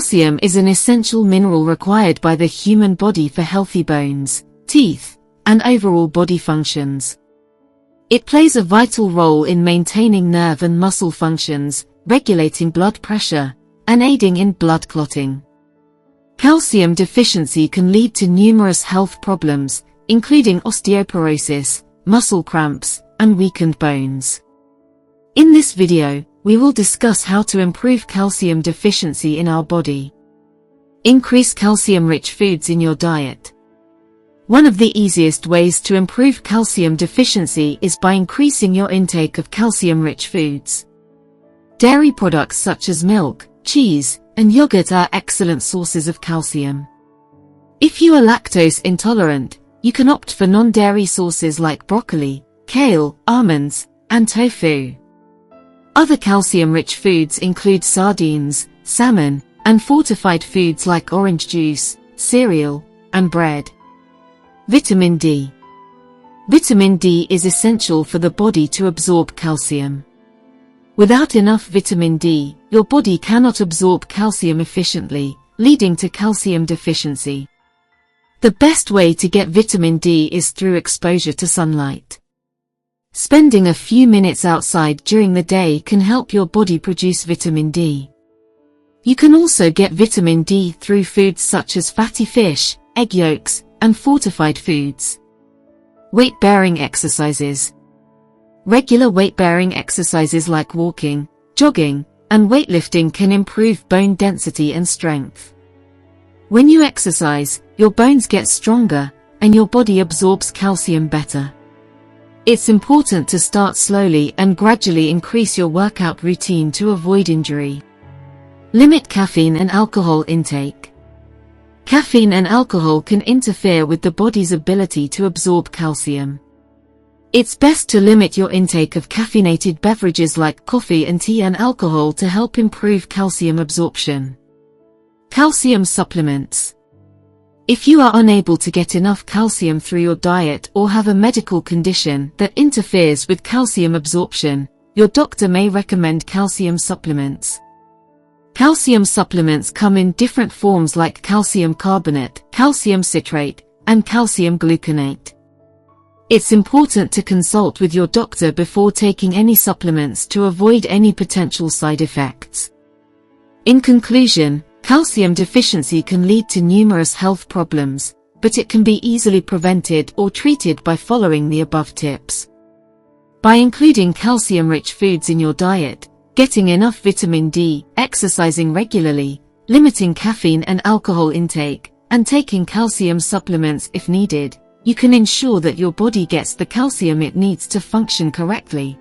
Calcium is an essential mineral required by the human body for healthy bones, teeth, and overall body functions. It plays a vital role in maintaining nerve and muscle functions, regulating blood pressure, and aiding in blood clotting. Calcium deficiency can lead to numerous health problems, including osteoporosis, muscle cramps, and weakened bones. In this video, we will discuss how to improve calcium deficiency in our body. Increase calcium-rich foods in your diet. One of the easiest ways to improve calcium deficiency is by increasing your intake of calcium-rich foods. Dairy products such as milk, cheese, and yogurt are excellent sources of calcium. If you are lactose intolerant, you can opt for non-dairy sources like broccoli, kale, almonds, and tofu. Other calcium-rich foods include sardines, salmon, and fortified foods like orange juice, cereal, and bread. Vitamin D. Vitamin D is essential for the body to absorb calcium. Without enough vitamin D, your body cannot absorb calcium efficiently, leading to calcium deficiency. The best way to get vitamin D is through exposure to sunlight. Spending a few minutes outside during the day can help your body produce vitamin D. You can also get vitamin D through foods such as fatty fish, egg yolks, and fortified foods. Weight-bearing exercises. Regular weight-bearing exercises like walking, jogging, and weightlifting can improve bone density and strength. When you exercise, your bones get stronger, and your body absorbs calcium better. It's important to start slowly and gradually increase your workout routine to avoid injury. Limit caffeine and alcohol intake. Caffeine and alcohol can interfere with the body's ability to absorb calcium. It's best to limit your intake of caffeinated beverages like coffee and tea and alcohol to help improve calcium absorption. Calcium supplements. If you are unable to get enough calcium through your diet or have a medical condition that interferes with calcium absorption, your doctor may recommend calcium supplements. Calcium supplements come in different forms like calcium carbonate, calcium citrate, and calcium gluconate. It's important to consult with your doctor before taking any supplements to avoid any potential side effects. In conclusion, calcium deficiency can lead to numerous health problems, but it can be easily prevented or treated by following the above tips. By including calcium-rich foods in your diet, getting enough vitamin D, exercising regularly, limiting caffeine and alcohol intake, and taking calcium supplements if needed, you can ensure that your body gets the calcium it needs to function correctly.